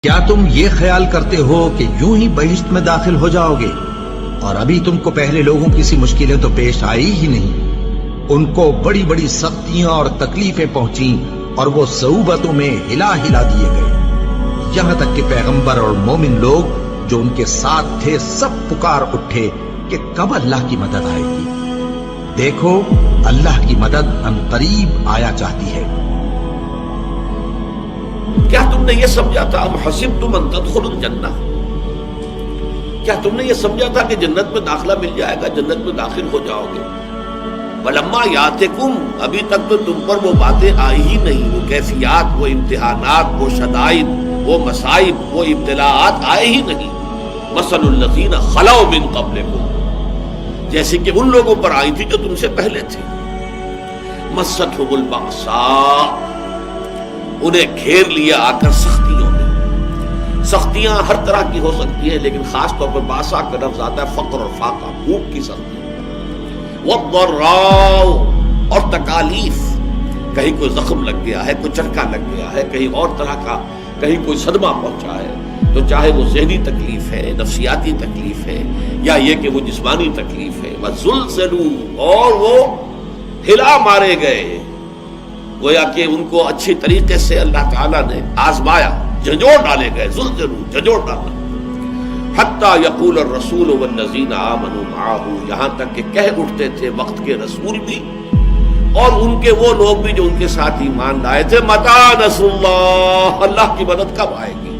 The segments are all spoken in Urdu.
کیا تم یہ خیال کرتے ہو کہ یوں ہی بہشت میں داخل ہو جاؤ گے؟ اور ابھی تم کو پہلے لوگوں کی سی مشکلیں تو پیش آئی ہی نہیں۔ ان کو بڑی بڑی سختیاں اور تکلیفیں پہنچیں اور وہ صعوبتوں میں ہلا ہلا دیے گئے، یہاں تک کہ پیغمبر اور مومن لوگ جو ان کے ساتھ تھے سب پکار اٹھے کہ کب اللہ کی مدد آئے گی۔ دیکھو اللہ کی مدد ان قریب آیا چاہتی ہے۔ کیا تم نے یہ سمجھا تھا ام حسبتم ان تدخلوا الجنہ، کیا تم نے یہ سمجھا تھا کہ جنت میں داخلہ مل جائے گا، جنت میں داخل ہو جاؤ گے؟ ولما یاتکم، ابھی تک تو تم پر وہ باتیں آئی ہی نہیں، وہ کیفیات، وہ امتحانات، وہ شدائد، وہ مصائب، وہ ابتلاءات آئے ہی نہیں۔ مثل الذین خلوا من قبلکم، جیسے کہ ان لوگوں پر آئی تھی جو تم سے پہلے تھے۔ مستھم البأساء، انہیں گھیر لیا آ کر سختیوں نے۔ سختیاں ہر طرح کی ہو سکتی ہیں، لیکن خاص طور پر باسا کا لفظ آتا ہے فقر اور فاقہ، بھوک کی سختی۔ والضراء، اور تکالیف، کہیں کوئی زخم لگ گیا ہے، کوئی چرکا لگ گیا ہے، کہیں اور طرح کا، کہیں کوئی صدمہ پہنچا ہے، تو چاہے وہ ذہنی تکلیف ہے، نفسیاتی تکلیف ہے، یا یہ کہ وہ جسمانی تکلیف ہے۔ وزلزلوا، اور وہ ہلا مارے گئے، گویا کہ ان کو اچھی طریقے سے اللہ تعالیٰ نے آزمایا، جھنجھوڑ ڈالے گئے، زلزلوا، جھنجھوڑ ڈالنا۔ حتی یقول الرسول والذین آمنوا معہ، یہاں تک کہ کہہ اٹھتے تھے وقت کے رسول بھی اور ان کے وہ لوگ بھی جو ان کے ساتھ ایمان لائے تھے، متی نصر اللہ، اللہ کی مدد کب آئے گی؟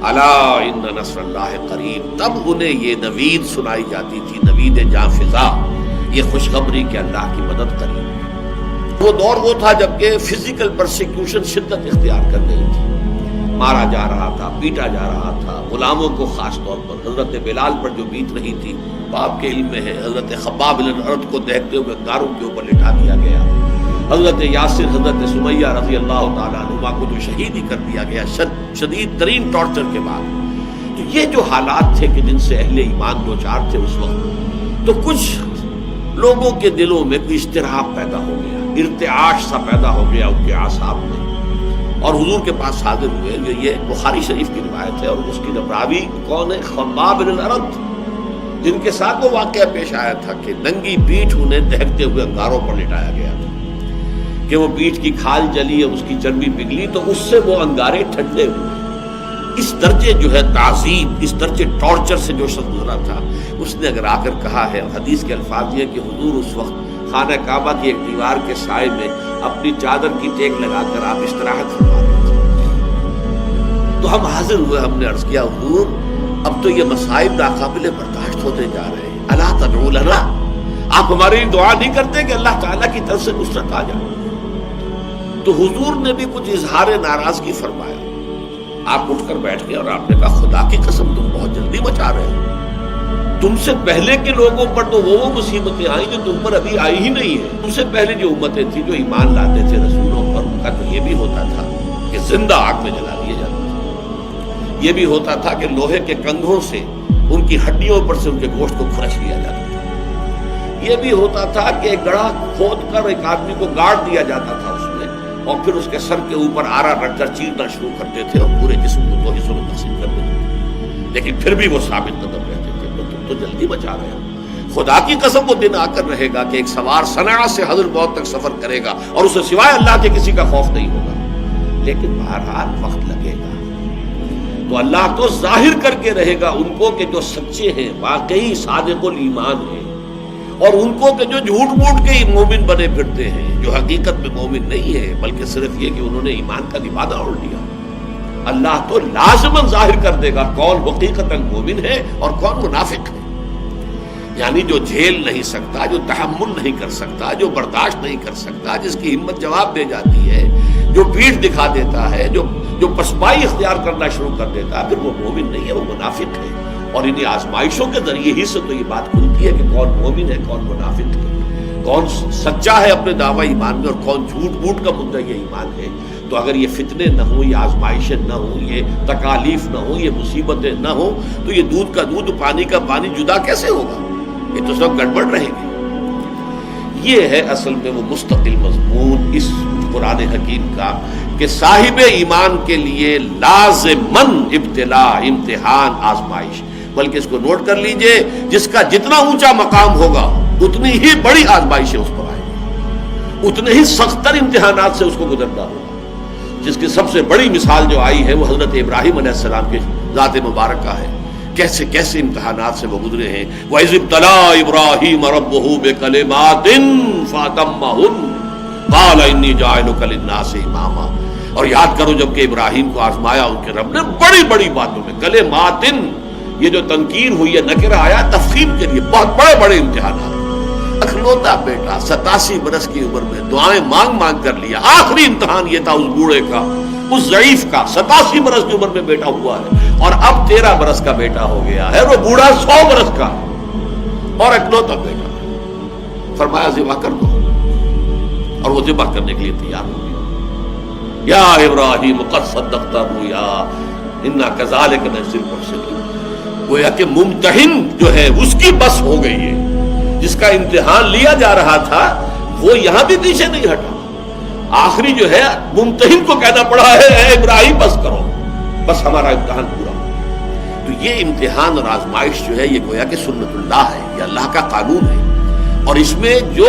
الا ان نصر اللہ قریب، تب انہیں یہ نوید سنائی جاتی تھی، نوید جاں فضا، یہ خوشخبری کہ اللہ کی مدد قریب ہے۔ وہ دور وہ تھا جبکہ فزیکل پرسیکیوشن شدت اختیار کر گئی تھی، مارا جا رہا تھا، پیٹا جا رہا تھا، غلاموں کو خاص طور پر حضرت بلال پر جو بیت رہی تھی باپ کے علم میں ہے، حضرت خباب بن الارت کو دیکھتے ہوئے گاروں کے اوپر لٹا دیا گیا، حضرت یاسر، حضرت سمیہ رضی اللہ تعالیٰ عنہما کو جو شہید ہی کر دیا گیا شدید ترین ٹارچر کے بعد۔ تو یہ جو حالات تھے کہ جن سے اہل ایمان دو چار تھے اس وقت، تو کچھ لوگوں کے دلوں میں کوئی اضطراب پیدا ہو گیا، ارتعاش سا پیدا ہو گیا ان کے اعصاب میں، اور حضور کے پاس حاضر ہوئے۔ یہ بخاری شریف کی روایت ہے، اور اس کی راوی کون ہے؟ خباب بن الارت، جن کے ساتھ وہ واقعہ پیش آیا تھا کہ ننگی پیٹھ انہیں دہکتے ہوئے انگاروں پر لٹایا گیا تھا، کہ وہ پیٹھ کی کھال جلی اور اس کی چربی پگھلی تو اس سے وہ انگارے ٹھنڈے ہوئے۔ اس درجے جو ہے تعذیب، اس درجے ٹارچر سے جو شخص گزرا تھا، اس نے اگر آ کر کہا ہے، حدیث کے الفاظ یہ کہ حضور اس وقت خانہ کعبہ کی ایک دیوار کے سائے میں اپنی چادر کی ٹیک لگا کر آپ استراحت فرما رہے تھے۔ تو ہم حاضر ہوئے، ہم نے عرض کیا حضور اب تو یہ مصائب ناقابل برداشت ہوتے جا رہے ہیں، الا تدعو لنا، آپ ہمارے لیے دعا نہیں کرتے کہ اللہ تعالیٰ کی طرف سے نصرت آ جائے؟ تو حضور نے بھی کچھ اظہار ناراضگی فرمایا، آپ اٹھ کر بیٹھ گئے اور آپ نے کہا خدا کی قسم تم بہت جلدی مچا رہے ہو، تم سے پہلے کے لوگوں پر تو وہ مصیبتیں آئیں جو تم پر ابھی آئی ہی نہیں ہیں۔ تم سے پہلے جو امتیں تھیں جو ایمان لاتے تھے رسولوں پر، ان کا تو یہ بھی ہوتا تھا کہ زندہ آگ میں جلا دیے جاتے تھے، یہ بھی ہوتا تھا کہ لوہے کے کندھوں سے ان کی ہڈیوں پر سے ان کے گوشت کو کھرچ لیا جاتا تھا، یہ بھی ہوتا تھا کہ ایک گڑھا کھود کر ایک آدمی کو گاڑ دیا جاتا تھا اس میں، اور پھر اس کے سر کے اوپر آرا رکھ کر چیرنا شروع کرتے تھے اور پورے جسم کو دو حصوں میں تقسیم کر دیتے تھے، لیکن پھر بھی وہ ثابت قدم رہتے تھے۔ تو جلدی بچا رہے ہو، خدا کی قسم وہ دن آ کر رہے گا کہ ایک سوار صنعاء سے حضر موت تک سفر کرے گا اور اسے سوائے اللہ کے کسی کا خوف نہیں ہوگا، لیکن بہرحال وقت لگے گا۔ تو اللہ تو ظاہر کر کے رہے گا ان کو کہ جو سچے ہیں، واقعی صادق الایمان ہیں، اور ان کو کہ جو جھوٹ موٹ کے مومن بنے پھرتے ہیں، جو حقیقت میں مومن نہیں ہے بلکہ صرف یہ کہ انہوں نے ایمان کا لبادہ اوڑھ لیا۔ اللہ تو لازماً ظاہر کر دے گا کون حقیقتاً مومن ہے اور کون منافق ہے، یعنی جو جھیل نہیں سکتا، جو تحمل نہیں کر سکتا، جو برداشت نہیں کر سکتا، جس کی ہمت جواب دے جاتی ہے، جو پیٹھ دکھا دیتا ہے، جو پسپائی اختیار کرنا شروع کر دیتا ہے، پھر وہ مومن نہیں ہے، وہ منافق ہے۔ اور انہیں آزمائشوں کے ذریعے ہی سے تو یہ بات کھلتی ہے کہ کون مومن ہے، کون منافق ہے، کون سچا ہے اپنے دعوی ایمان میں اور کون جھوٹ موٹ کا مدعی ایمان ہے۔ تو اگر یہ فتنے نہ ہوں، یہ آزمائشیں نہ ہوں، یہ تکالیف نہ ہوں، یہ مصیبتیں نہ ہوں، تو یہ دودھ کا دودھ پانی کا پانی جدا کیسے ہوگا؟ یہ تو سب گڑبڑ رہیں گے۔ یہ ہے اصل میں وہ مستقل مضمون اس قرآن حکیم کا کہ صاحب ایمان کے لیے لازمن ابتلا، امتحان، آزمائش، بلکہ اس کو نوٹ کر لیجئے، جس کا جتنا اونچا مقام ہوگا اتنی ہی بڑی آزمائشیں اس پر آئیں گی، اتنے ہی سخت تر امتحانات سے اس کو گزرنا ہوگا۔ جس کی سب سے بڑی مثال جو آئی ہے وہ حضرت ابراہیم علیہ السلام کے ذات مبارکہ ہے، کیسے کیسے امتحانات سے وہ گزرے ہیں۔ وَإِذِ ابْتَلَىٰ إِبْرَاهِيمَ رَبُّهُ بِكَلِمَاتٍ فَأَتَمَّهُنَّ قَالَ إِنِّي جَاعِلُكَ لِلنَّاسِ إِمَامًا۔ اور یاد کرو جب کہ ابراہیم کو آزمایا ان کے رب نے بڑی بڑی باتوں میں، کلماتن، یہ جو تنکیر ہوئی ہے، نکرہ آیا تفخیم کے لیے، بہت بڑے بڑے امتحانات۔ اکلوتا بیٹا 87 برس کی عمر میں دعائیں مانگ مانگ کر لیا، آخری امتحان یہ تھا اس بوڑھے کا، اس ضعیف کا، 87 برس کی عمر میں بیٹا ہوا ہے، اور اب 13 برس کا بیٹا ہو گیا ہے، وہ بوڑھا 100 برس کا اور اکلوتا بیٹا۔ فرمایا ذبح کر دو، اور وہ ذبح کرنے کے لیے تیار ہو گیا۔ یا ابراہیم قد صدقت الرؤیا انا کذالک نجزی المحسنین۔ گویا کہ ممتحن جو ہے اس کی بس ہو گئی ہے، جس کا امتحان لیا جا رہا تھا وہ یہاں بھی پیچھے نہیں ہٹا، آخری جو ہے ممتحن کو کہنا پڑا ہے اے ابراہیم بس کرو، بس ہمارا امتحان پورا ہو۔ تو یہ امتحان اور آزمائش جو ہے یہ گویا کہ سنت اللہ ہے، یہ اللہ کا قانون ہے، اور اس میں جو